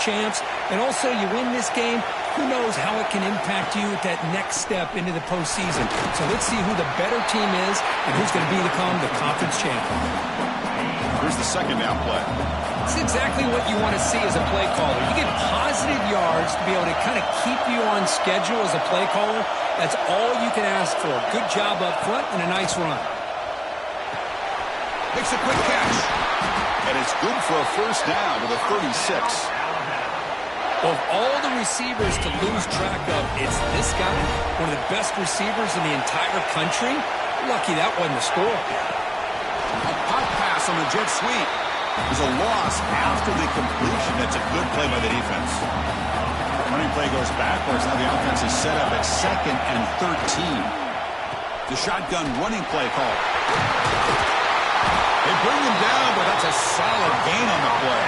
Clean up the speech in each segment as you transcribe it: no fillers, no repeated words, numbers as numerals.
champs. And also, you win this game, who knows how it can impact you at that next step into the postseason. So let's see who the better team is and who's going to become the conference champion. Here's the second down play. It's exactly what you want to see as a play caller. You get positive yards to be able to kind of keep you on schedule as a play caller. That's all you can ask for. Good job up front and a nice run. Makes a quick catch. And it's good for a first down to the 36. Of all the receivers to lose track of, it's this guy, one of the best receivers in the entire country. Lucky that wasn't a score. A pop pass on the jet sweep. There's a loss after the completion. That's a good play by the defense. Running play goes backwards. Now the offense is set up at 2nd and 13. The shotgun running play call. They bring him down, but that's a solid gain on the play.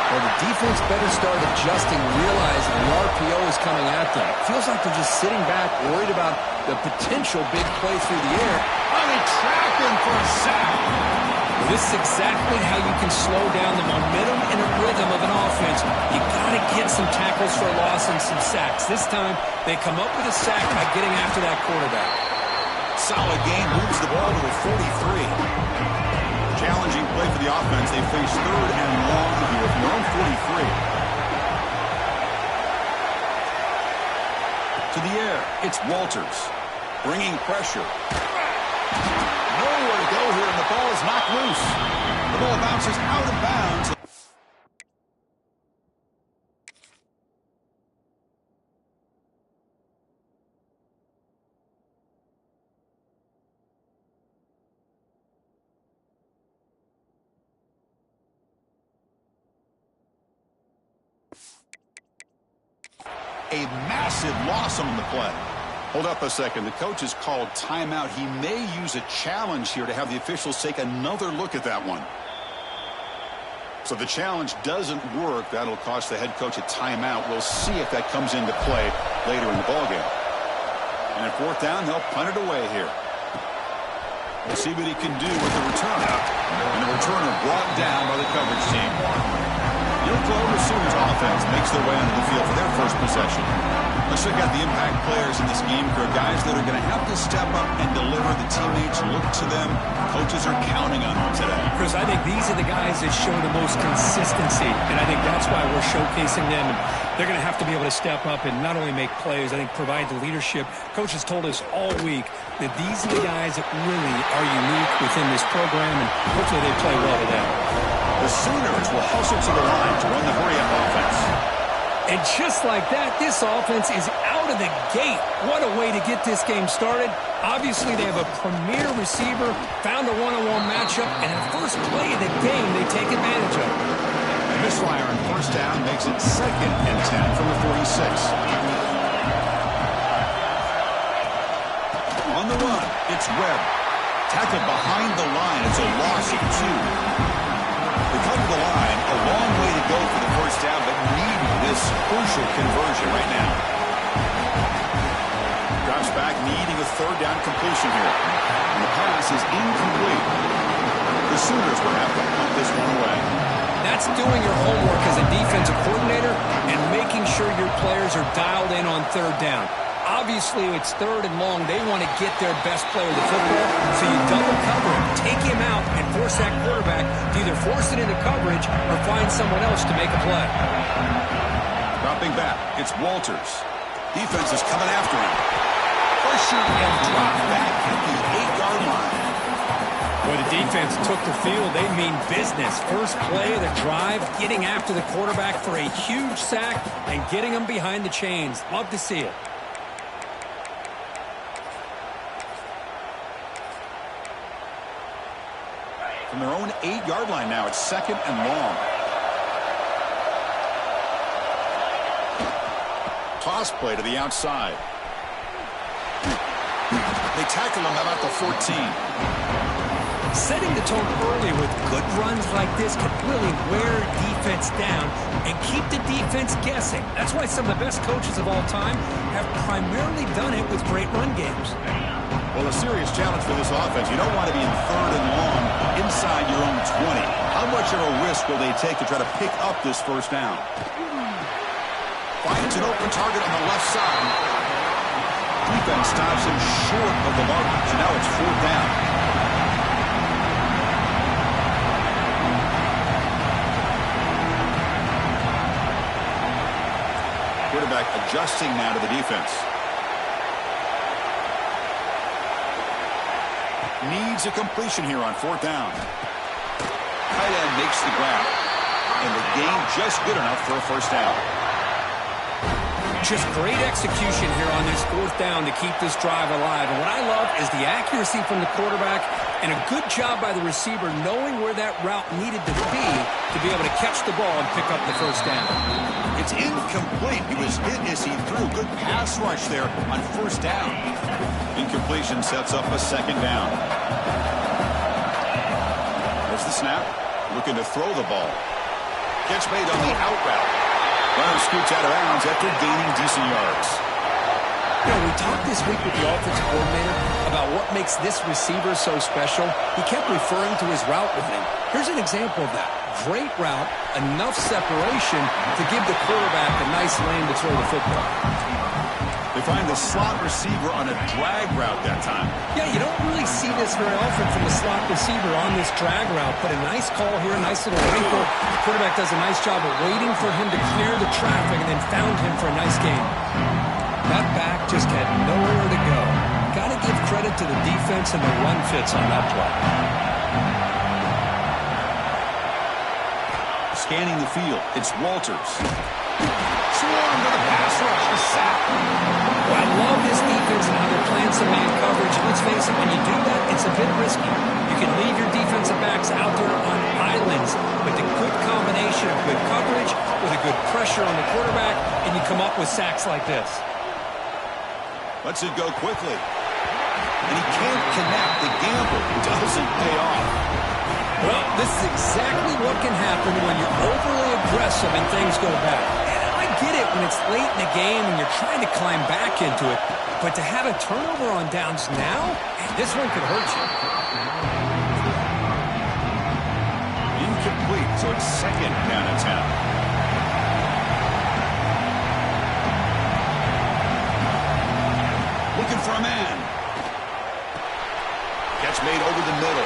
Well, the defense better start adjusting, realizing the RPO is coming at them. It feels like they're just sitting back, worried about the potential big play through the air. Oh, they trapped him for a sack. Well, this is exactly how you can slow down the momentum and the rhythm of an offense. You got to get some tackles for a loss and some sacks. This time, they come up with a sack by getting after that quarterback. Solid gain, moves the ball to the 43. Challenging play for the offense. They face 3rd and long here from their own 43. To the air, it's Walters. Bringing pressure. Nowhere to go here, and the ball is knocked loose. The ball bounces out of bounds. A massive loss on the play. Hold up a second. The coach has called timeout. He may use a challenge here to have the officials take another look at that one. So the challenge doesn't work. That'll cost the head coach a timeout. We'll see if that comes into play later in the ballgame. And at 4th down, they'll punt it away here. We'll see what he can do with the return. And the returner brought down by the coverage team. The Oklahoma Sooners offense makes their way onto the field for their first possession. Let's check out the impact players in this game for guys that are going to have to step up and deliver. The teammates look to them. Coaches are counting on them today. Chris, I think these are the guys that show the most consistency, and I think that's why we're showcasing them. And they're going to have to be able to step up and not only make plays, I think provide the leadership. Coaches told us all week that these are the guys that really are unique within this program, and hopefully they play well today. The Sooners will hustle to the line to run the hurry-up offense. And just like that, this offense is out of the gate. What a way to get this game started. Obviously, they have a premier receiver, found a one-on-one matchup, and at first play of the game, they take advantage of it. A misfire on 1st down makes it 2nd and 10 from the 46. On the run, it's Webb. Tackled behind the line. It's a loss of 2. They cover the line, a long way to go for the first down, but need this crucial conversion right now. Drops back, needing a 3rd down completion here. And the pass is incomplete. The Sooners will have to punt this one away. That's doing your homework as a defensive coordinator and making sure your players are dialed in on 3rd down. Obviously, it's 3rd and long. They want to get their best player of the football, so you double cover him, take him out, and force that quarterback to either force it into coverage or find someone else to make a play. Dropping back, it's Walters. Defense is coming after him. Pressure and drop back at the 8-yard line. Boy, the defense took the field. They mean business. First play of the drive, getting after the quarterback for a huge sack and getting him behind the chains. Love to see it. From their own 8-yard line now, it's 2nd and long. Toss play to the outside. They tackle him about the 14. Setting the tone early with good runs like this can really wear defense down and keep the defense guessing. That's why some of the best coaches of all time have primarily done it with great run games. Well, a serious challenge for this offense. You don't want to be in 3rd and long inside your own 20. How much of a risk will they take to try to pick up this first down? Finds an open target on the left side. Defense stops him short of the marker, so now it's 4th down. Quarterback adjusting now to the defense. Needs a completion here on 4th down. Tight end makes the grab. And the gain just good enough for a first down. Just great execution here on this 4th down to keep this drive alive. And what I love is the accuracy from the quarterback and a good job by the receiver knowing where that route needed to be able to catch the ball and pick up the first down. It's incomplete. He was hit as he threw. Good pass rush there on 1st down. Incompletion sets up a 2nd down. There's the snap. Looking to throw the ball. Catch made on the out route. Runner scoots out of bounds after gaining decent yards. You know, we talked this week with the offensive coordinator about what makes this receiver so special. He kept referring to his route running. Here's an example of that. Great route, enough separation to give the quarterback a nice lane to throw the football. They find the slot receiver on a drag route that time. Yeah, you don't really see this very often from the slot receiver on this drag route, but a nice call here, a nice little wrinkle. The quarterback does a nice job of waiting for him to clear the traffic and then found him for a nice gain. That back just had nowhere to go. Got to give credit to the defense and the run fits on that play. Scanning the field, it's Walters. Swarm to the pass rush, the sack. Well, I love this defense and how they're playing some man coverage. Let's face it, when you do that, it's a bit risky. You can leave your defensive backs out there on islands, but the good combination of good coverage with a good pressure on the quarterback, and you come up with sacks like this. Lets it go quickly. And he can't connect. The gamble doesn't pay off. Well, this is exactly what can happen when you're overly aggressive and things go bad. And I get it when it's late in the game and you're trying to climb back into it. But to have a turnover on downs now, this one could hurt you. Incomplete, so it's 2nd down and 10. Looking for a man. Catch made over the middle.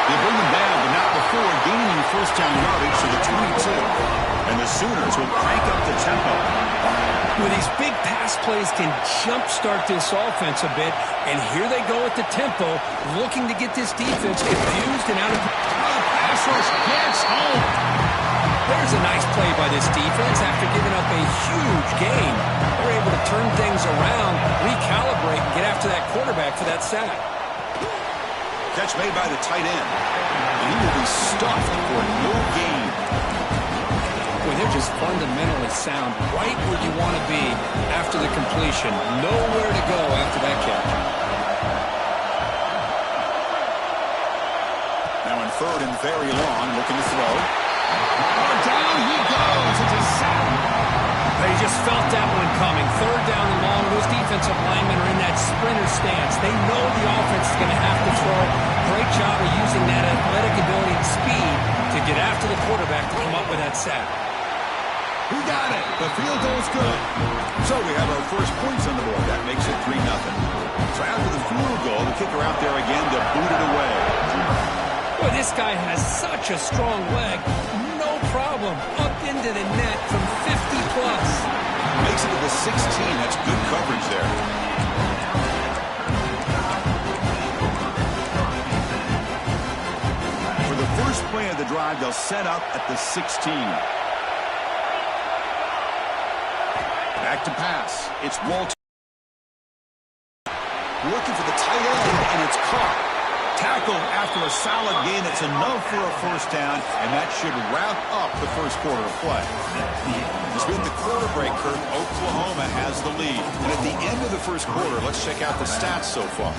They bring him down, but not before gaining 1st down yardage to the 22. And the Sooners will crank up the tempo. Well, these big pass plays can jumpstart this offense a bit, and here they go at the tempo, looking to get this defense confused and out of pass rush gets home. There's a nice play by this defense after giving up a huge gain. They're able to turn things around, recalibrate, and get after that quarterback for that sack. Catch made by the tight end. And he will be stuffed for no gain. Boy, they're just fundamentally sound, right where you want to be after the completion. Nowhere to go after that catch. Now in 3rd and very long, looking to throw. Down he goes. It's a sack. They just felt that one coming. 3rd down and long. Those defensive linemen are in that sprinter stance. They know the offense is going to have to throw. Great job of using that athletic ability and speed to get after the quarterback to come up with that sack. He got it. The field goal's good. So we have our first points on the board. That makes it 3-0. So after the field goal, the kicker out there again to boot it away. Boy, this guy has such a strong leg. No problem. Up into the net from 50+. Makes it to the 16. That's good coverage there. For the first play of the drive, they'll set up at the 16. Back to pass. It's Walter. Looking for the tight end, and it's caught. Tackled after a solid gain. It's enough for a first down, and that should wrap up the first quarter of play. As we hit the quarter break, Kirk, Oklahoma has the lead. And at the end of the first quarter, let's check out the stats so far.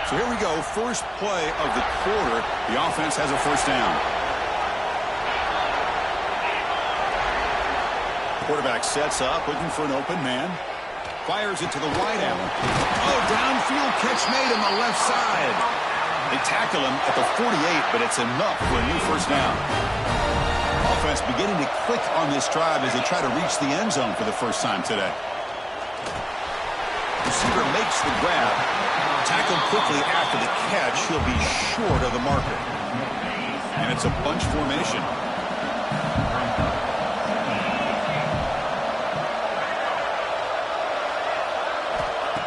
So here we go, first play of the quarter. The offense has a first down. Quarterback sets up, looking for an open man. Fires it to the wide out. Oh, downfield catch made on the left side. They tackle him at the 48, but it's enough for a new first down. Offense beginning to click on this drive as they try to reach the end zone for the first time today. Receiver makes the grab. Tackled quickly after the catch. He'll be short of the marker. And it's a bunch formation.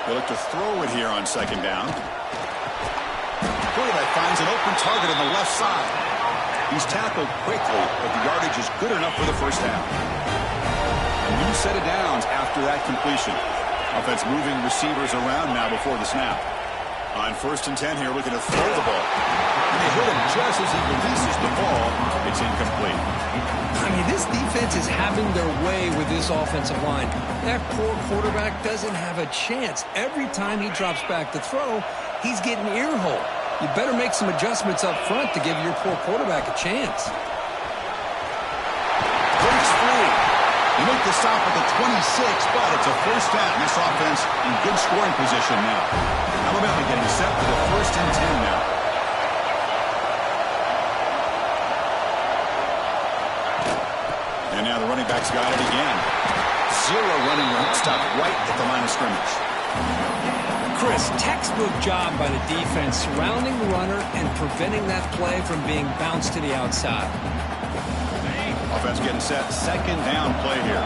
They look to throw it here on second down. Quarterback finds an open target on the left side. He's tackled quickly, but the yardage is good enough for the first down. A new set of downs after that completion. Offense moving receivers around now before the snap. On 1st and 10 here, looking to throw the ball. And they hit him just as he releases the ball. It's incomplete. I mean, this defense is having their way with this offensive line. That poor quarterback doesn't have a chance. Every time he drops back to throw, he's getting earhole. You better make some adjustments up front to give your poor quarterback a chance. Breaks free. They make the stop at the 26, but it's a first down. This offense in good scoring position now. Alabama getting set for the 1st and 10 now. And now the running back's got it again. Zero running room, stopped right at the line of scrimmage. Chris, textbook job by the defense surrounding the runner and preventing that play from being bounced to the outside. Offense getting set. Second down play here.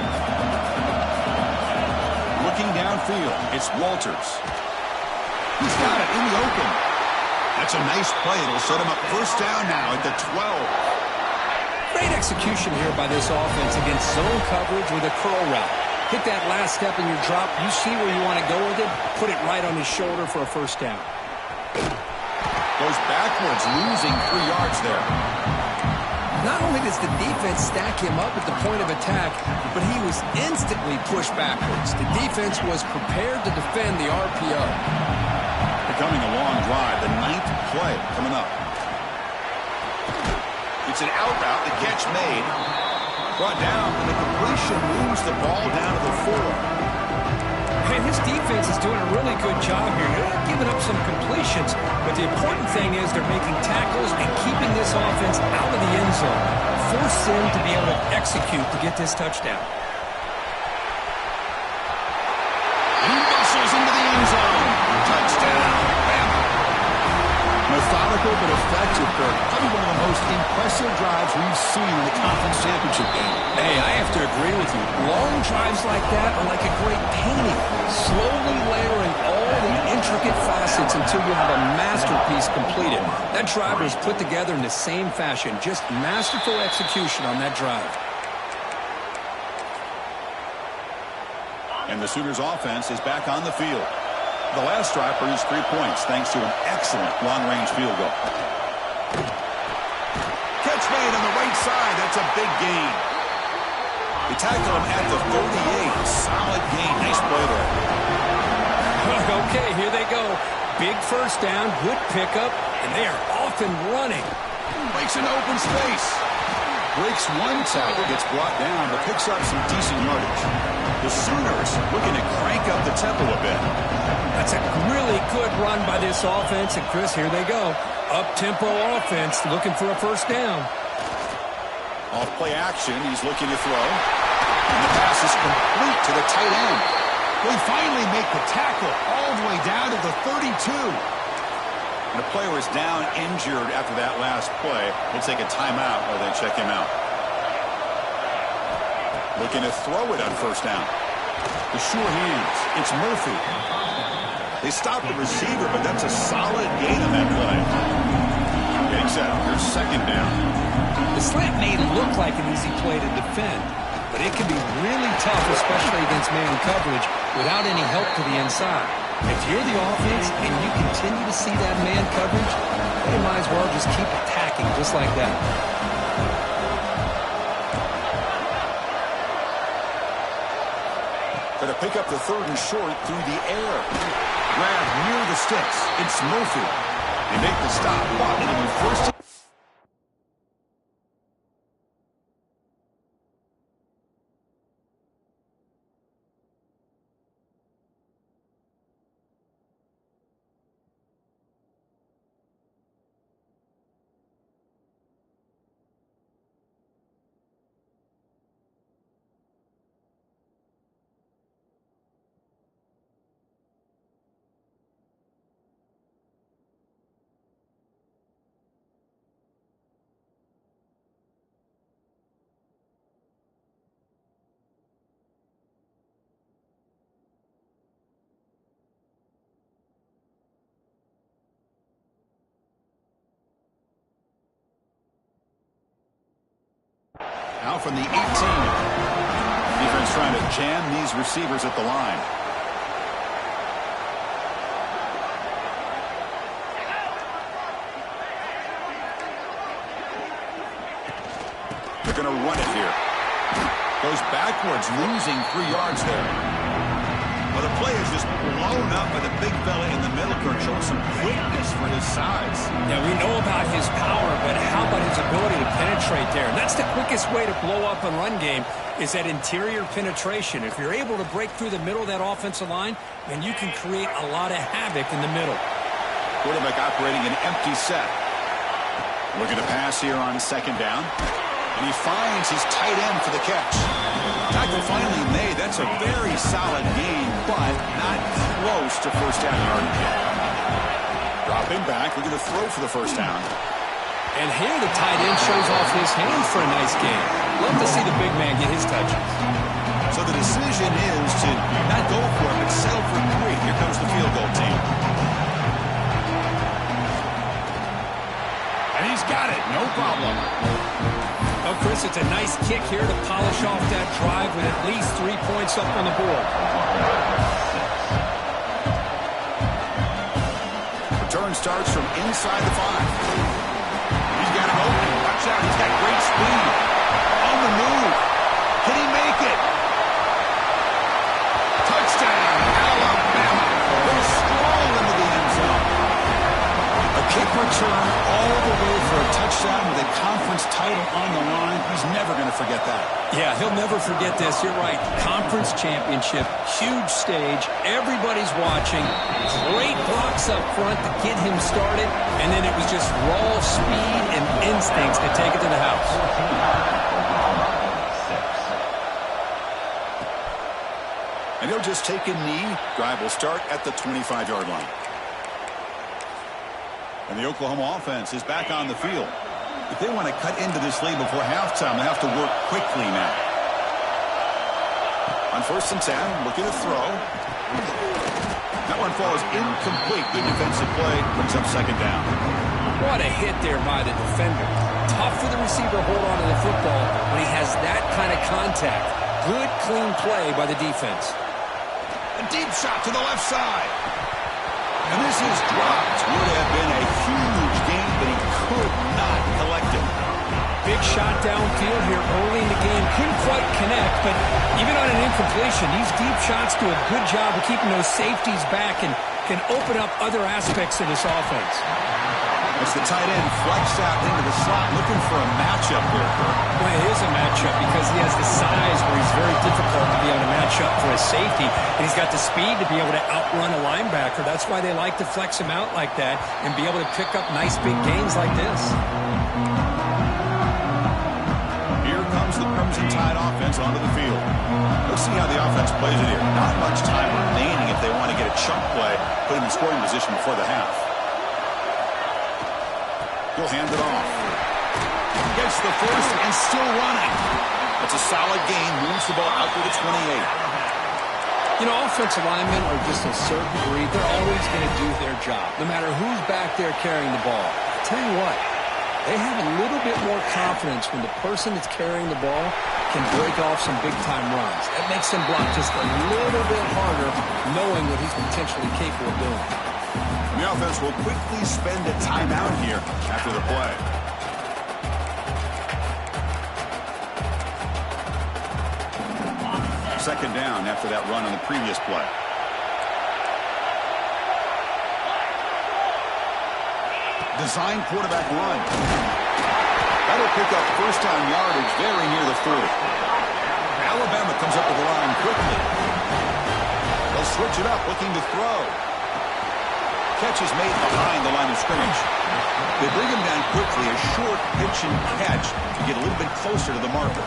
Looking downfield. It's Walters. He's got it in the open. That's a nice play. It'll set him up first down now at the 12. Great execution here by this offense against zone coverage with a curl route. Hit that last step in your drop. You see where you want to go with it. Put it right on his shoulder for a first down. Goes backwards, losing 3 yards there. Not only does the defense stack him up at the point of attack, but he was instantly pushed backwards. The defense was prepared to defend the RPO. Becoming a long drive. The 9th play coming up. It's an out route. The catch made. Brought down, and the completion moves the ball down to the 4. And this defense is doing a really good job here. They're not giving up some completions, but the important thing is they're making tackles and keeping this offense out of the end zone. Force them to be able to execute to get this touchdown. He muscles into the end zone. Touchdown, Alabama. Methodical but effective, Kirk. Probably one of the most impressive drives we've seen in the conference championship game. Hey, I have to agree with you. Long drives like that are like a great painting. Slowly layering all the intricate facets until you have a masterpiece completed. That drive was put together in the same fashion. Just masterful execution on that drive. And the Sooners offense is back on the field. The last drive produced 3 points thanks to an excellent long-range field goal. Catch made on the right side. That's a big gain. They tackle him at the 38. Solid gain. Nice play there. Okay, here they go. Big first down, good pickup, and they are off and running. Makes an open space. Breaks one tackle, gets brought down, but picks up some decent yardage. The Sooners looking to crank up the tempo a bit. That's a really good run by this offense, and Chris, here they go. Up-tempo offense looking for a first down. Off play action, he's looking to throw. And the pass is complete to the tight end. They finally make the tackle all the way down to the 32. And the player is down injured after that last play. We'll take a timeout while they check him out. Looking to throw it on first down. The sure hands. It's Murphy. They stop the receiver, but that's a solid gain on that play. Getting set. Here's second down. The slant may look like an easy play to defend, but it can be really tough, especially against man coverage, without any help to the inside. If you're the offense and you continue to see that man coverage, you might as well just keep attacking just like that. Going to pick up the 3rd and short through the air. Grab near the sticks. It's Murphy. They make the stop, but it'll be first. Out from the 18. Defense trying to jam these receivers at the line. They're going to run it here. Goes backwards, losing 3 yards there. Well, the play is just blown up by the big fella in the middle, Kurt, showing some quickness for his size. Yeah, we know about his power, but how about his ability to penetrate there? And that's the quickest way to blow up a run game, is that interior penetration. If you're able to break through the middle of that offensive line, then you can create a lot of havoc in the middle. Quarterback operating an empty set. Looking to pass here on 2nd down. And he finds his tight end for the catch. Tackle finally made. That's a very solid gain, but not close to first down yardage yet. Dropping back. We're going to throw for the first down. And here the tight end shows off his hands for a nice game. Love to see the big man get his touches. So the decision is to not go for it, but settle for 3. Here comes the field goal team. And he's got it. No problem. Oh, Chris, it's a nice kick here to polish off that drive with at least 3 points up on the board. Return starts from inside the 5. He's got him open. Watch out. He's got great speed. On the move. Can he make it? Touchdown, Alabama. Goes strong into the end zone. A kick return all the way for a touchdown with a conference title on the line. He's never going to forget that. Yeah, he'll never forget this. You're right. Conference championship, huge stage. Everybody's watching. Great blocks up front to get him started. And then it was just raw speed and instincts to take it to the house. And he'll just take a knee. Drive will start at the 25-yard line. And the Oklahoma offense is back on the field. If they want to cut into this lead before halftime, they have to work quickly now. On 1st and 10, looking to throw. That one falls incomplete. Good defensive play. Brings up 2nd down. What a hit there by the defender. Tough for the receiver to hold on to the football when he has that kind of contact. Good, clean play by the defense. A deep shot to the left side. And this is dropped. Would have been a huge gain, but he could not collect it. Big shot downfield here early in the game. Couldn't quite connect, but even on an incompletion, these deep shots do a good job of keeping those safeties back and can open up other aspects of this offense. As the tight end flexed out into the slot, looking for a matchup there, Kurt. Well, it is a matchup because he has the size where he's very difficult to be able to match up for a safety, and he's got the speed to be able to outrun a linebacker. That's why they like to flex him out like that and be able to pick up nice big gains like this. Here comes the Crimson Tide offense onto the field. Let's see how the offense plays it here. Not much time remaining if they want to get a chunk play, put him in scoring position before the half. He'll hand it off. Gets the first and still running. That's a solid gain. Moves the ball out to the 28. You know, offensive linemen are just a certain breed. They're always going to do their job, no matter who's back there carrying the ball. I'll tell you what, they have a little bit more confidence when the person that's carrying the ball can break off some big-time runs. That makes them block just a little bit harder, knowing what he's potentially capable of doing. The offense will quickly spend a timeout here after the play. Second down after that run on the previous play. Design quarterback run. That'll pick up first down yardage very near the 40. Alabama comes up with the line quickly. They'll switch it up, looking to throw. Catch is made behind the line of scrimmage. They bring him down quickly, a short pitch and catch to get a little bit closer to the marker.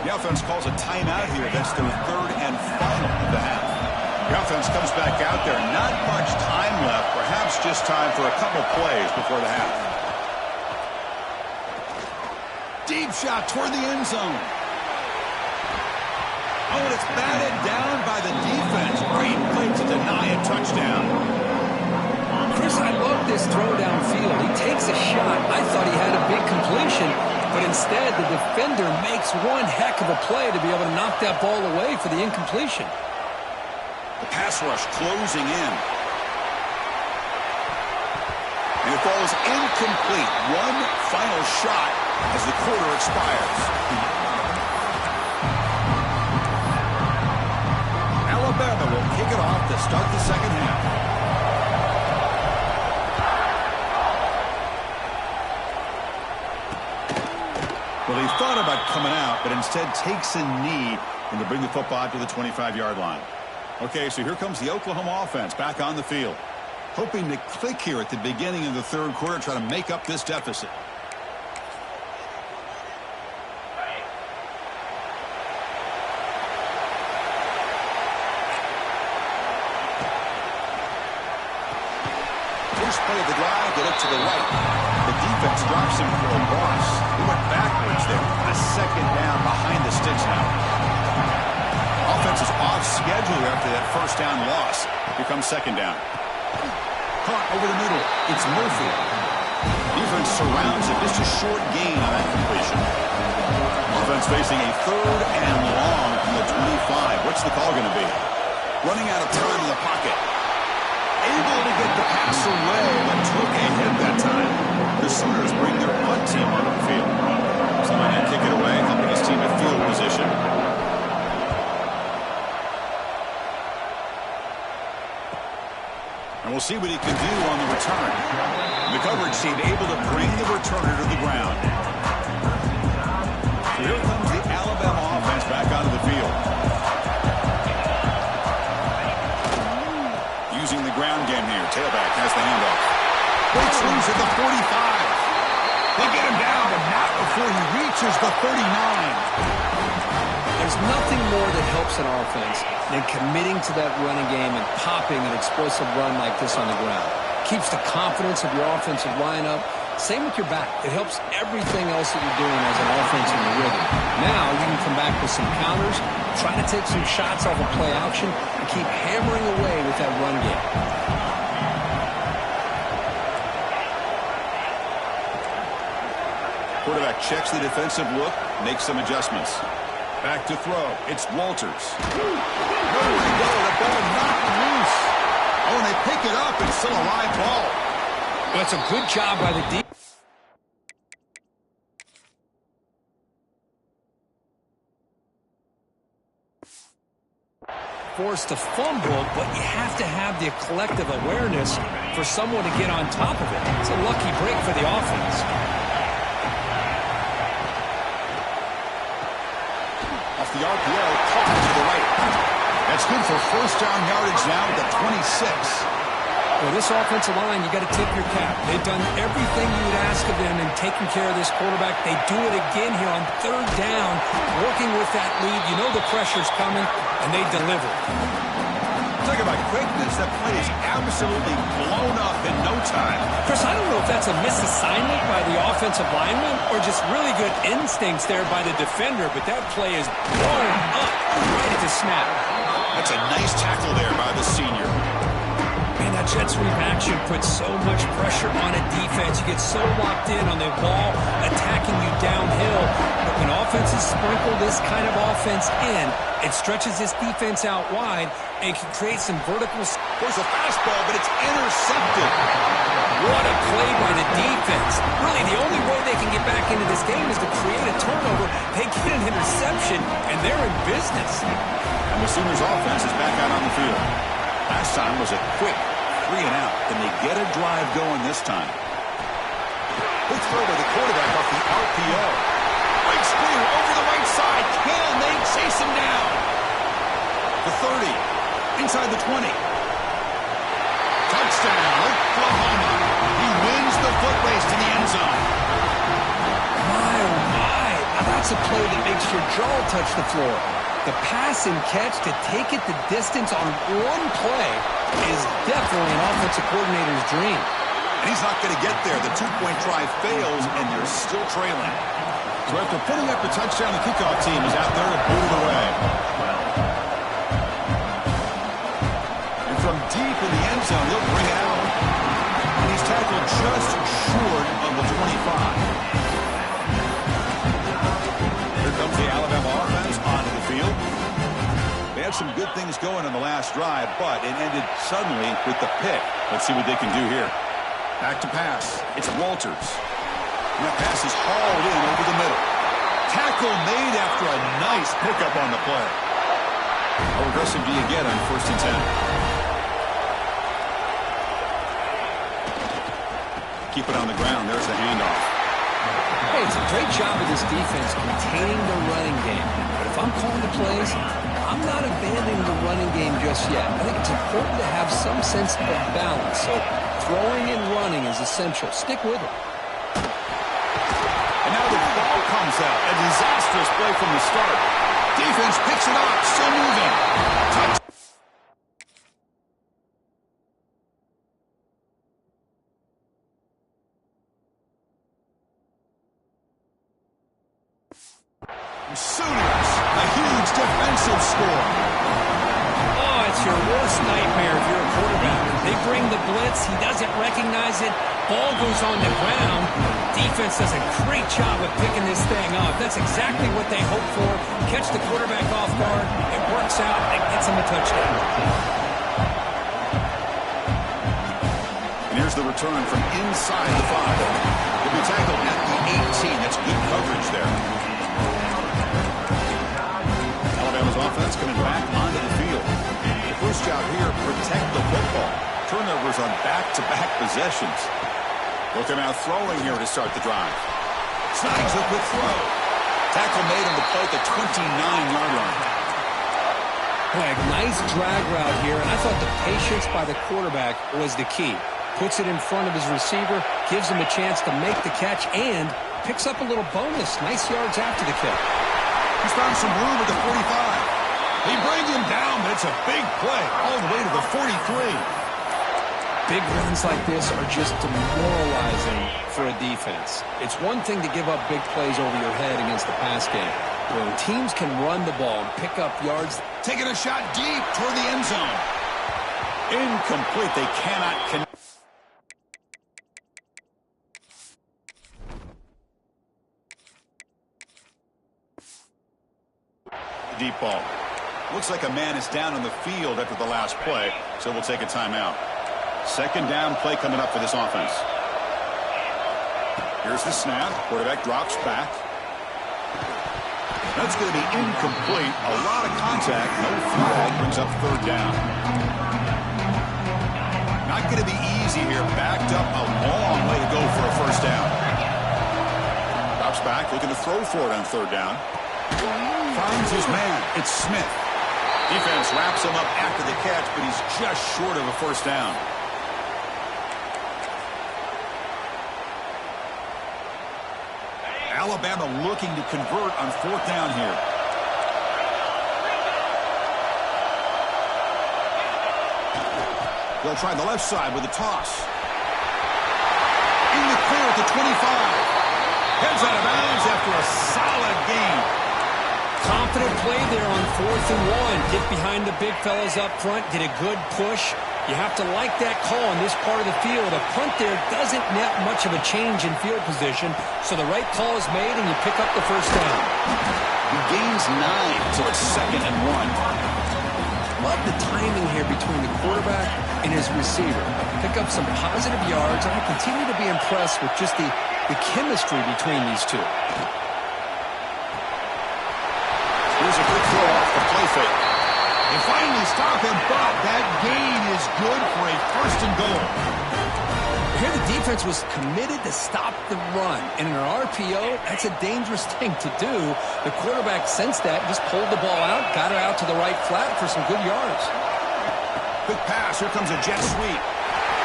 The offense calls a timeout here. That's their 3rd and final of the half. The offense comes back out there. Not much time left. Perhaps just time for a couple plays before the half. Deep shot toward the end zone. Oh, and it's batted down by the defense. Great play to deny a touchdown. Chris, I love this throw downfield. He takes a shot. I thought he had a big completion, But instead, the defender makes one heck of a play to be able to knock that ball away for the incompletion. The pass rush closing in. And it falls incomplete. One final shot as the quarter expires. Alabama will kick it off to start the second half. Well, he thought about coming out, but instead takes a knee and to bring the football out to the 25-yard line. Okay, so here comes the Oklahoma offense back on the field. Hoping to click here at the beginning of the third quarter, try to make up this deficit. First play of the drive, they look to the right. The defense drops him for a loss. He went backwards there. A second down behind the sticks now. Offense is off schedule after that first down loss. Here comes second down. Caught over the middle. It's Murphy. Defense surrounds it. Just a short gain on that completion. Offense facing a third and long from the 25. What's the call going to be? Running out of time in the pocket. Able to get the pass away, but took a hit that time. The Sooners bring their punt team onto the field. Somebody to kick it away, helping his team at field position. And we'll see what he can do on the return. The coverage team able to bring the returner to the ground. So here comes the Alabama offense back onto the field. Using the ground game here. Tailback has the handoff. Breaks loose at the 45. They get him down, but not before he reaches the 39. There's nothing more that helps an offense than committing to that running game and popping an explosive run like this on the ground. Keeps the confidence of your offensive lineup. Same with your back. It helps everything else that you're doing as an offense in the rhythm. Now you can come back with some counters, try to take some shots off of play action, and keep hammering away with that run game. Quarterback checks the defensive look, makes some adjustments. Back to throw. It's Walters. Nowhere to go. The ball knocked loose. Oh, and they pick it up. It's still a live ball. Well, it's a good job by the defense. Forced to fumble, but you have to have the collective awareness for someone to get on top of it. It's a lucky break for the offense. Off the RPO, caught to the right. That's good for first down yardage now at the 26. Well, this offensive line, you got to tip your cap. They've done everything you would ask of them in taking care of this quarterback. They do it again here on third down, working with that lead. You know the pressure's coming, and they deliver. Talk about quickness. That play is absolutely blown up in no time. Chris, I don't know if that's a misassignment by the offensive lineman or just really good instincts there by the defender, but that play is blown up right at the snap. That's a nice tackle there by the senior. Man, that jet sweep action puts so much pressure on a defense. You get so locked in on the ball attacking you downhill. But when offenses sprinkle this kind of offense in, it stretches this defense out wide and can create some vertical. There's a fastball, but it's intercepted. What a play by the defense. Really, the only way they can get back into this game is to create a turnover. They get an interception, and they're in business. And the Sooners offense is back out on the field. Last time was a quick 3 and out. Can they get a drive going this time? Quick throw by the quarterback off the RPO. Breaks clear over the right side. Can they chase him down? The 30. Inside the 20. Touchdown, Oklahoma. He wins the foot race to the end zone. My, oh my. Now that's a play that makes your jaw touch the floor. The pass and catch to take it the distance on one play is definitely an offensive coordinator's dream. And he's not going to get there. The two-point try fails, and you're still trailing. So after putting up the touchdown, the kickoff team is out there to boot it away. And from deep in the end zone, they'll bring it out. And he's tackled just short of the 25. had some good things going on the last drive, but it ended suddenly with the pick. Let's see what they can do here. Back to pass. It's Walters. And that pass is hauled in over the middle. Tackle made after a nice pickup on the play. How aggressive do you get on 1st and 10? Keep it on the ground. There's the handoff. Hey, it's a great job of this defense containing the running game. But if I'm calling the plays, I'm not abandoning the running game just yet. I think it's important to have some sense of balance. So throwing and running is essential. Stick with it. And now the ball comes out. A disastrous play from the start. Defense picks it up. Still moving. Touch. Sooners, a huge defensive score. Oh, it's your worst nightmare if you're a quarterback. They bring the blitz. He doesn't recognize it. Ball goes on the ground. Defense does a great job of picking this thing up. That's exactly what they hope for. Catch the quarterback off guard. It works out. It gets him a touchdown. And here's the return from inside the 5. He'll be tackled at the 18. That's good coverage there. Alabama's offense coming back onto the field. The first job here, protect the football. Turnovers on back-to-back possessions. Looking out throwing here to start the drive. Snags a quick throw. Tackle made on the play at the 29-yard line. Boy, nice drag route here, and I thought the patience by the quarterback was the key. Puts it in front of his receiver, gives him a chance to make the catch, and picks up a little bonus. Nice yards after the kick. He's found some room at the 45. They bring him down, but it's a big play all the way to the 43. Big runs like this are just demoralizing for a defense. It's one thing to give up big plays over your head against the pass game. When teams can run the ball and pick up yards. Taking a shot deep toward the end zone. Incomplete. They cannot connect. Deep ball. Looks like a man is down on the field after the last play, so we'll take a timeout. Second down play coming up for this offense. Here's the snap. Quarterback drops back. That's going to be incomplete. A lot of contact. No flag. Brings up 3rd down. Not going to be easy here. Backed up a long way to go for a 1st down. Drops back. Looking to throw for it on 3rd down. Finds his man. It's Smith. Defense wraps him up after the catch, but he's just short of a 1st down. Alabama looking to convert on 4th down here. They'll try the left side with a toss. In the clear at the 25. Heads out of bounds after a solid gain. Confident play there on 4th and 1. Get behind the big fellas up front. Get a good push. You have to like that call in this part of the field. A punt there doesn't net much of a change in field position, so the right call is made and you pick up the 1st down. He gains 9, so it's 2nd and 1. Love the timing here between the quarterback and his receiver. Pick up some positive yards, and I continue to be impressed with just the chemistry between these two. Here's a good throw off the play fake. They finally stop him, but that gain is good for a 1st and goal. Here the defense was committed to stop the run. And in an RPO, that's a dangerous thing to do. The quarterback sensed that, just pulled the ball out, got it out to the right flat for some good yards. Quick pass. Here comes a jet sweep.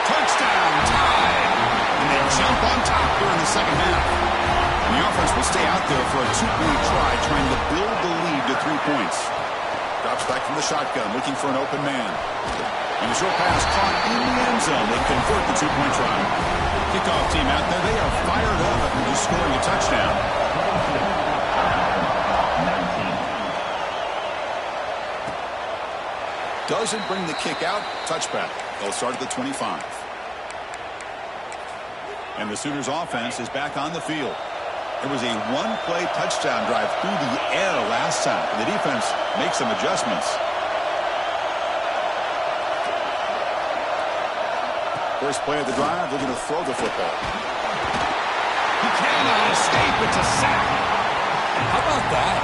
Touchdown, tied. And they jump on top during the 2nd half. And the offense will stay out there for a 2-point try, trying to build the lead to 3 points. Drops back from the shotgun, looking for an open man. And the short pass caught in the end zone. They convert the 2-point try. Kickoff team out there. They are fired up after just scoring a touchdown. Doesn't bring the kick out. Touchback. They'll start at the 25. And the Sooners offense is back on the field. It was a 1-play touchdown drive through the air last time. The defense makes some adjustments. First play of the drive, looking to throw the football. He cannot escape. It's a sack. How about that?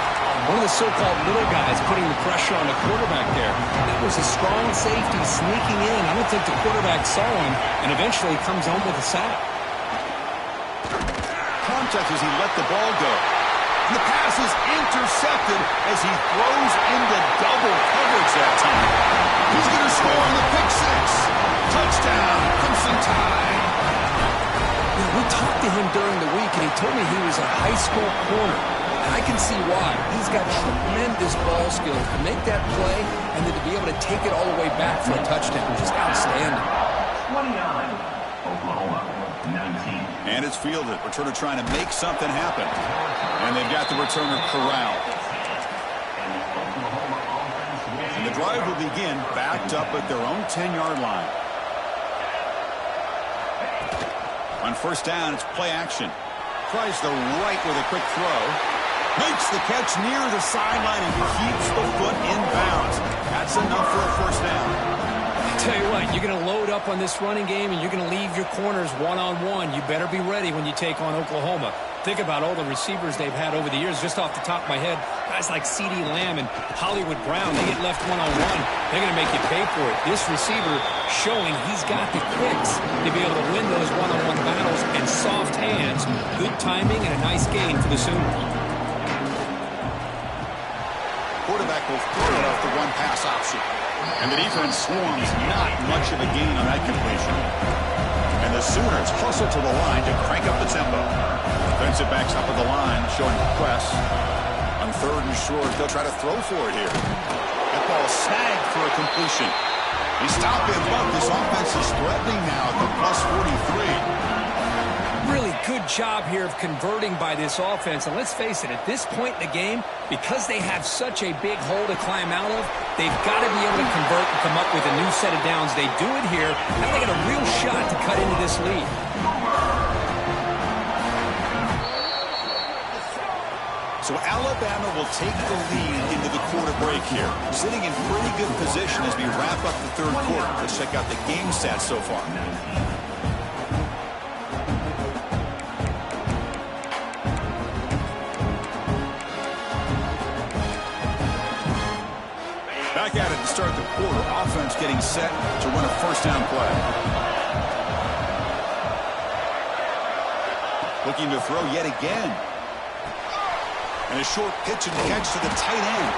One of the so-called little guys putting the pressure on the quarterback there. That was a strong safety sneaking in. I don't think the quarterback saw him, and eventually comes home with a sack. Contact as he let the ball go. And the pass is intercepted as he throws into double coverage that time. He's going to score on the pick six. Touchdown, Crimson Tide. Yeah, we talked to him during the week, and he told me he was a high school corner. And I can see why. He's got tremendous ball skills to make that play and then to be able to take it all the way back for a touchdown. Just outstanding. 29, Oklahoma, 19. And it's fielded. Returner trying to make something happen. And they've got the returner corralled. And the drive will begin backed up at their own 10-yard line. On first down, it's play action. Tries the right with a quick throw. Makes the catch near the sideline and keeps the foot in bounds. That's enough for a first down. Tell you what, you're going to load up on this running game and you're going to leave your corners one-on-one. You better be ready when you take on Oklahoma. Think about all the receivers they've had over the years. Just off the top of my head, guys like CeeDee Lamb and Hollywood Brown, they get left one-on-one. They're going to make you pay for it. This receiver showing he's got the quicks to be able to win those one-on-one battles, and soft hands, good timing, and a nice gain for the Sooners. Quarterback will throw it off the one-pass option. And the defense swarms, not much of a gain on that completion. And the Sooners hustle to the line to crank up the tempo. Defensive backs up at the line, showing press. On third and short, they'll try to throw for it here. That ball snagged for a completion. He stopped him, but this offense is threatening now at the plus 43. Really good job here of converting by this offense. And let's face it, at this point in the game, because they have such a big hole to climb out of, they've got to be able to convert and come up with a new set of downs. They do it here. Now they got a real shot to cut into this lead. So Alabama will take the lead into the quarter break here. Sitting in pretty good position as we wrap up the third quarter. Let's check out the game stats so far. Back at it to start the quarter. Offense getting set to run a first down play. Looking to throw yet again. And a short pitch and catch to the tight end.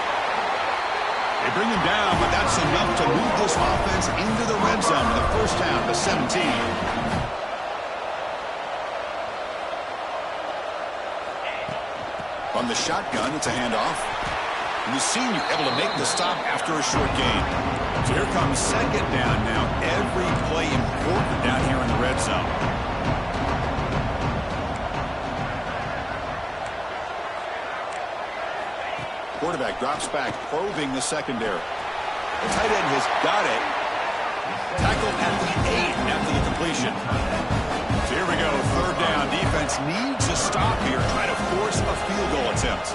They bring him down, but that's enough to move this offense into the red zone with a first down to 17. From the shotgun, it's a handoff. And the senior able to make the stop after a short gain. So here comes second down now. Every play important down here in the red zone. Quarterback drops back, probing the secondary. The tight end has got it. Tackled at the 8 after the completion. So here we go, third down. Defense needs a stop here, try to force a field goal attempt.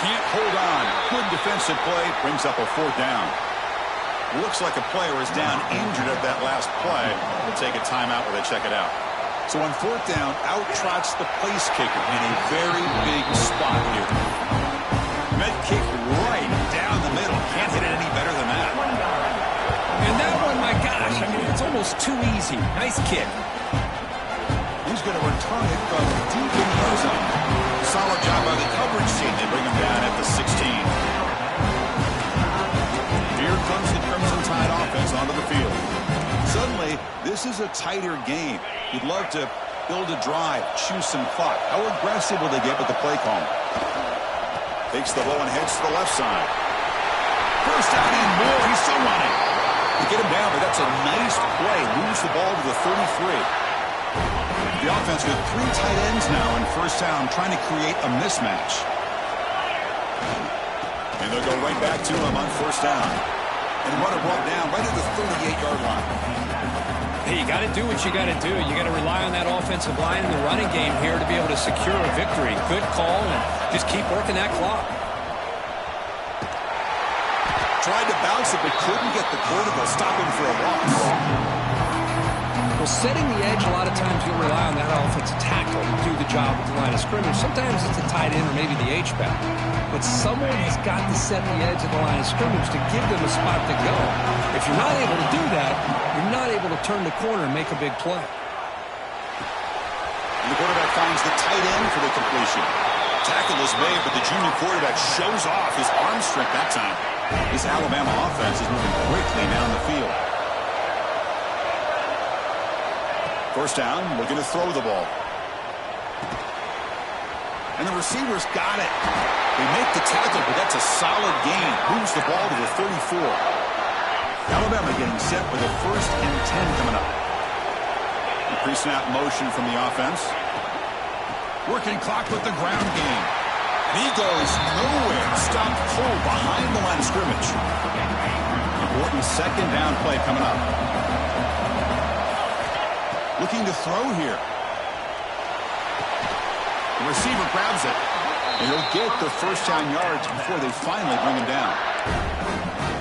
Can't hold on. Good defensive play. Brings up a fourth down. Looks like a player is down injured at that last play. We'll take a timeout while they check it out. So on fourth down, out trots the place kicker in a very big spot here. Med kick right down the middle. Can't hit it any better than that. And that one, my gosh, I mean, it's almost too easy. Nice kick. He's going to return it from deep in the end zone. Solid job by the coverage team. They bring him down at the 16. Here comes the Crimson Tide offense onto the field. Suddenly, this is a tighter game. You'd love to build a drive, choose some clock. How aggressive will they get with the play call? Takes the ball and heads to the left side. First down and more. He's still running. They get him down, but that's a nice play. Moves the ball to the 33. The offense with 3 tight ends now in first down, trying to create a mismatch. And they'll go right back to him on first down. And the runner brought down right at the 38-yard line. Hey, you got to do what you got to do. You got to rely on that offensive line in the running game here to be able to secure a victory. Good call, and just keep working that clock. Tried to to bounce it, but couldn't get the corner. Stop him for a loss. Well, setting the edge, a lot of times you'll rely on that offensive tackle to do the job at the line of scrimmage. Sometimes it's a tight end or maybe the H-back. But someone has got to set the edge of the line of scrimmage to give them a spot to go. If you're not able to do that, you're not able to turn the corner and make a big play. And the quarterback finds the tight end for the completion. Tackle is made, but the junior quarterback shows off his arm strength that time. This Alabama offense is moving quickly down the field. First down, looking to throw the ball. And the receivers got it. They make the tackle, but that's a solid gain. Moves the ball to the 34. Alabama getting set for the 1st and 10 coming up. The pre-snap motion from the offense. Working clock with the ground game. And he goes nowhere. Stopped cold behind the line of scrimmage. Important 2nd down play coming up. Looking to throw here. The receiver grabs it. And he'll get the 1st down yards before they finally bring him down.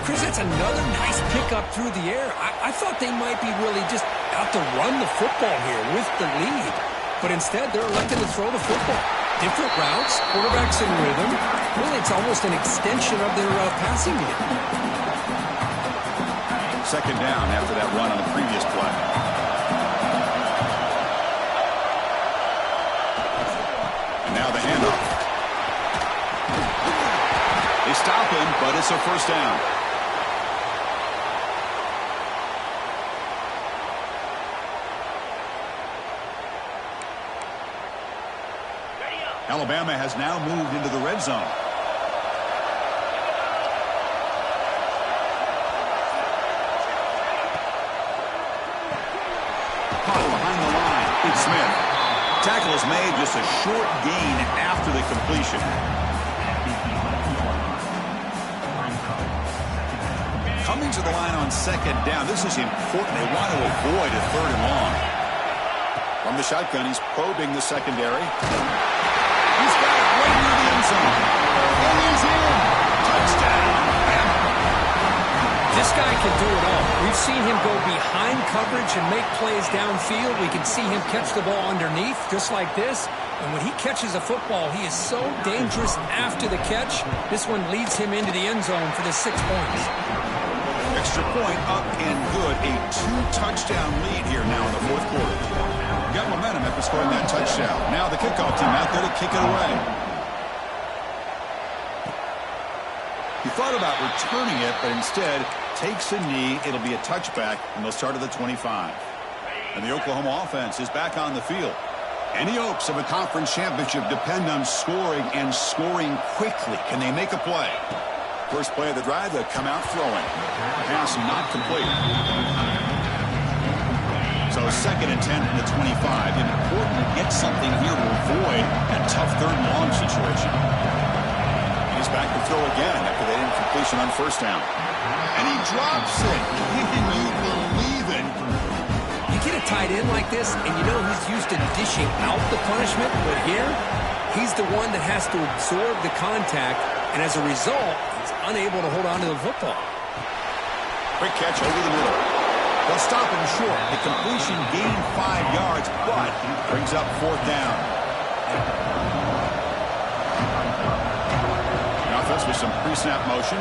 Chris, that's another nice pickup through the air. I thought they might be really just out to run the football here with the lead. But instead, they're electing to throw the football. Different routes, quarterbacks in rhythm. Really, it's almost an extension of their passing game. 2nd down after that run on the previous play. Now the handoff. They stop him, but it's a 1st down. Alabama has now moved into the red zone. Caught behind the line. Big Smith. Tackle is made, just a short gain after the completion. Coming to the line on 2nd down. This is important. They want to avoid a 3rd and long. From the shotgun, he's probing the secondary. He's got it right near the end zone. And he's in. Touchdown. This guy can do it all. We've seen him go behind coverage and make plays downfield. We can see him catch the ball underneath, just like this. And when he catches a football, he is so dangerous after the catch. This one leads him into the end zone for the 6 points. Extra point up and good. A 2-touchdown lead here now in the 4th quarter. Got momentum after scoring that touchdown. Now the kickoff team out there to kick it away. He thought about returning it, but instead takes a knee. It'll be a touchback, and they'll start at the 25. And the Oklahoma offense is back on the field. Any hopes of a conference championship depend on scoring and scoring quickly. Can they make a play? First play of the drive, they'll come out throwing. Pass not complete. So 2nd and 10 from the 25. Important to get something here to avoid a tough 3rd and long situation. He's back to throw again after that incompletion on 1st down. And he drops it. Can you believe it? You get a tight end like this, and you know he's used to dishing out the punishment, but here, he's the one that has to absorb the contact, and as a result, he's unable to hold on to the football. Quick catch over the middle. They'll stop him short. The completion gained 5 yards, but brings up 4th down. The offense with some pre-snap motion.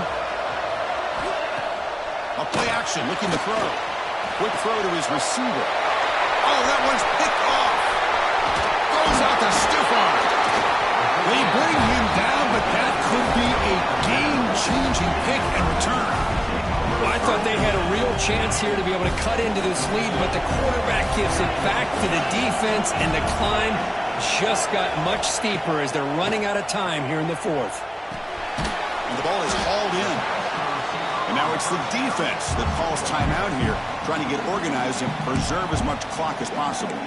A play action, looking to throw. Quick throw to his receiver. Oh, that one's picked off. Goes out to stiff arm. They bring him down, but that could be a game-changing pick and return. Well, I thought they had a real chance here to be able to cut into this lead, but the quarterback gives it back to the defense, and the climb just got much steeper as they're running out of time here in the 4th. And the ball is hauled in. And now it's the defense that calls timeout here, trying to get organized and preserve as much clock as possible.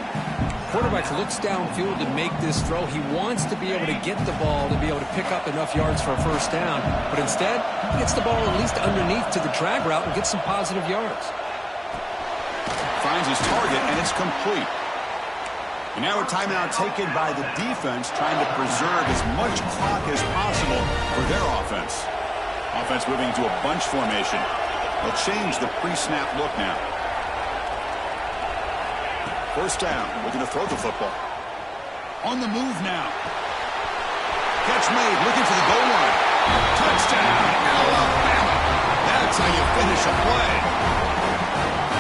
Quarterback looks downfield to make this throw. He wants to be able to get the ball to be able to pick up enough yards for a 1st down. But instead, he gets the ball at least underneath to the drag route and gets some positive yards. Finds his target, and it's complete. And now a timeout taken by the defense, trying to preserve as much clock as possible for their offense. Offense moving into a bunch formation. They'll change the pre-snap look now. First down, looking to throw the football. On the move now. Catch made, looking for the goal line. Touchdown, Alabama. That's how you finish a play.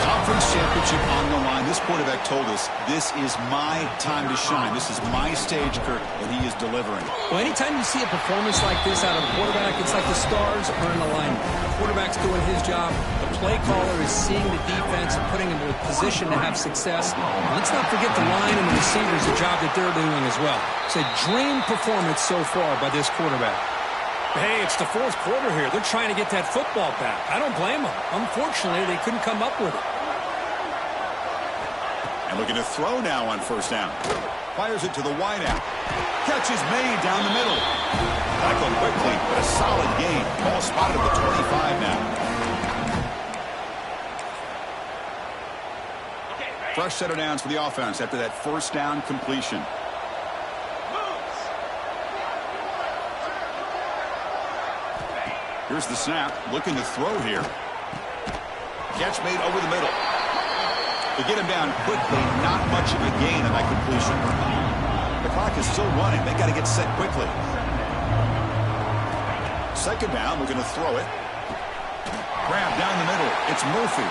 Conference championship on the line. This quarterback told us, this is my time to shine. This is my stage, Kirk, and he is delivering. Well, anytime you see a performance like this out of a quarterback, it's like the stars are in alignment. The quarterback's doing his job. The play caller is seeing the defense and putting him in a position to have success. And let's not forget the line and the receivers, the job that they're doing as well. It's a dream performance so far by this quarterback. Hey, it's the fourth quarter here. They're trying to get that football back. I don't blame them. Unfortunately, they couldn't come up with it. And looking to throw now on first down. Fires it to the wideout. Catch is made down the middle. Tackled quickly, but a solid gain. Ball spotted at the 25 now. Fresh set of downs for the offense after that first down completion. Here's the snap. Looking to throw here. Catch made over the middle. To get him down quickly, not much of a gain on that completion. The clock is still running. They got to get set quickly. Second down, we're going to throw it. Grab down the middle. It's Murphy.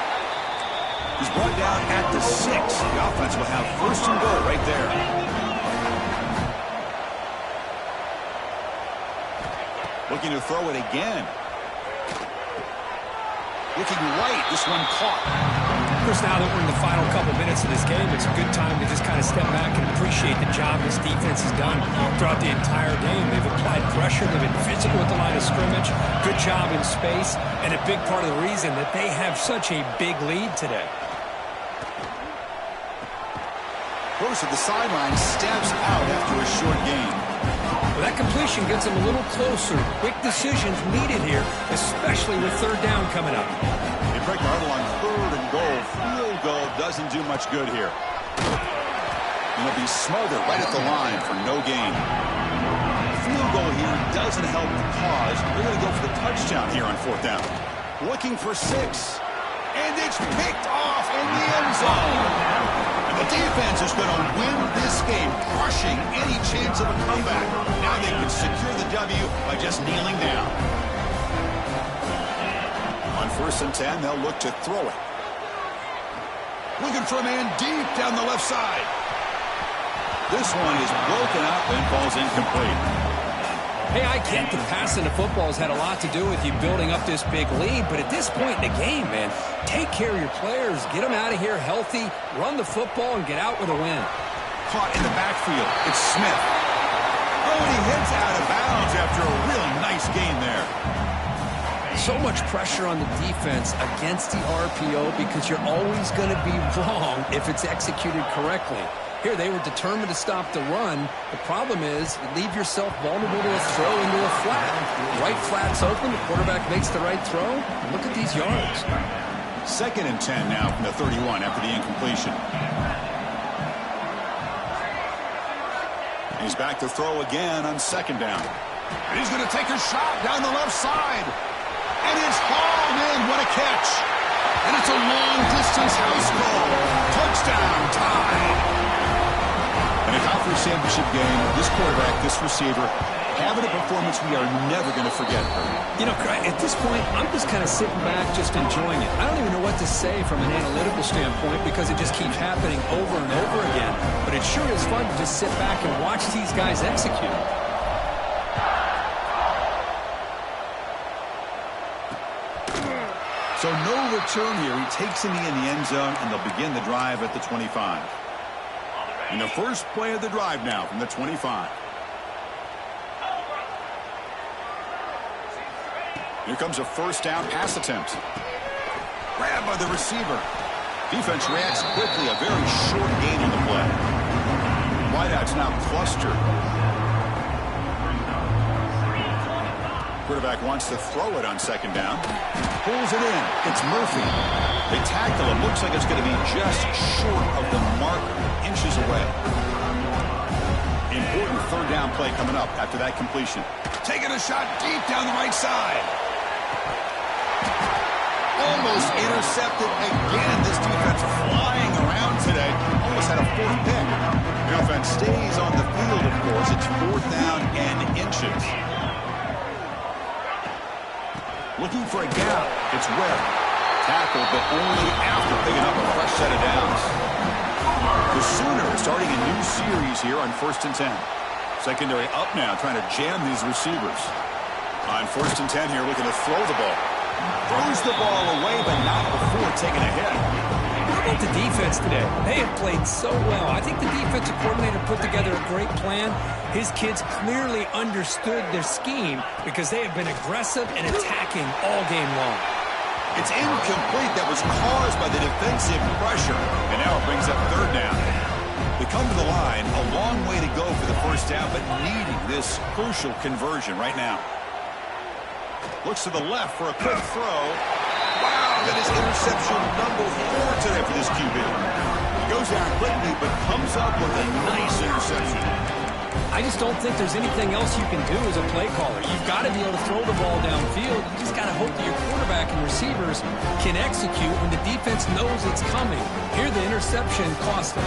He's brought down at the 6. The offense will have first and goal right there. Looking to throw it again. Looking right. This one caught. Of course, now that we're in the final couple minutes of this game, it's a good time to just kind of step back and appreciate the job this defense has done throughout the entire game. They've applied pressure. They've been physical at the line of scrimmage. Good job in space, and a big part of the reason that they have such a big lead today. Close at the sideline, steps out after a short gain. Well, that completion gets them a little closer. Quick decisions needed here, especially with third down coming up. They break the huddle on third and goal. Field goal doesn't do much good here. And they'll be smothered right at the line for no gain. Field goal here doesn't help the cause. They're going to go for the touchdown here on fourth down. Looking for 6. And it's picked off in the end zone. And the defense is going to win this game, crushing any chance of a comeback. Now they can secure the W by just kneeling down. On first and 10, they'll look to throw it. Looking for a man deep down the left side. This one is broken up and falls incomplete. Hey, I get the passing of football has had a lot to do with you building up this big lead, but at this point in the game, man, take care of your players. Get them out of here healthy, run the football, and get out with a win. Caught in the backfield. It's Smith. Oh, and he hits out of bounds after a really nice gain there. So much pressure on the defense against the RPO because you're always going to be wrong if it's executed correctly. Here, they were determined to stop the run. The problem is you leave yourself vulnerable to a throw into a flat. Right flat's open. The quarterback makes the right throw. And look at these yards. Second and 10 now from the 31 after the incompletion. He's back to throw again on second down. And he's going to take a shot down the left side. And it's hauled in. What a catch. And it's a long-distance house call. Touchdown, tie. In a conference championship game, this quarterback, this receiver, having a performance we are never going to forget. You know, at this point, I'm just kind of sitting back, just enjoying it. I don't even know what to say from an analytical standpoint because it just keeps happening over and over again. But it sure is fun to just sit back and watch these guys execute. So no return here. He takes him in the end zone, and they'll begin the drive at the 25. And the first play of the drive now from the 25. Here comes a first down pass attempt. Grabbed by the receiver. Defense reacts quickly. A very short gain on the play. Wideouts now clustered. Quarterback wants to throw it on second down. Pulls it in. It's Murphy. They tackle him. Looks like it's going to be just short of the marker. Inches away. Important third down play coming up after that completion. Taking a shot deep down the right side. Almost intercepted again. This defense flying around today. Almost had a fourth pick. The offense stays on the field, of course. It's 4th down and inches. Looking for a gap. It's Webb. Tackled, but only after picking up a fresh set of downs. The Sooners starting a new series here on 1st and 10. Secondary up now, trying to jam these receivers. On 1st and 10 here, looking to throw the ball. Throws the ball away, but not before taking a hit. How about the defense today? They have played so well. I think the defensive coordinator put together a great plan. His kids clearly understood their scheme because they have been aggressive and attacking all game long. It's incomplete. That was caused by the defensive pressure. And now it brings up 3rd down. They come to the line, a long way to go for the 1st down, but needing this crucial conversion right now. Looks to the left for a quick throw. Wow, that is interception number 4 today for this QB. He goes down quickly, but comes up with a nice interception. I just don't think there's anything else you can do as a play caller. You've got to be able to throw the ball downfield. You just got to hope that your quarterback and receivers can execute when the defense knows it's coming. Here, the interception cost them.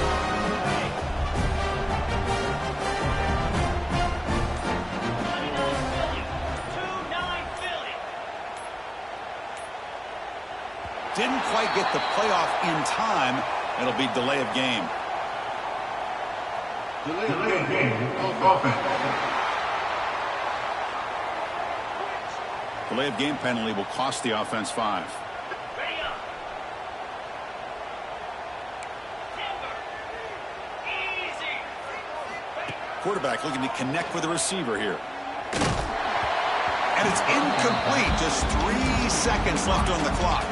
Didn't quite get the playoff in time. It'll be delay of game. Delay of game. Offense. Delay of game penalty will cost the offense 5. Quarterback looking to connect with the receiver here. And it's incomplete. Just 3 seconds left on the clock.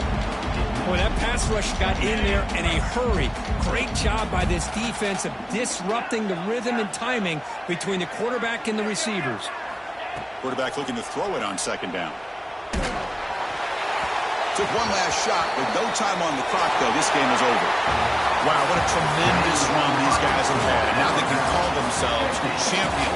Boy, that pass rush got in there in a hurry. Great job by this defense of disrupting the rhythm and timing between the quarterback and the receivers. Quarterback looking to throw it on 2nd down. Took one last shot with no time on the clock, though. This game is over. Wow, what a tremendous run these guys have had. And now they can call themselves champions.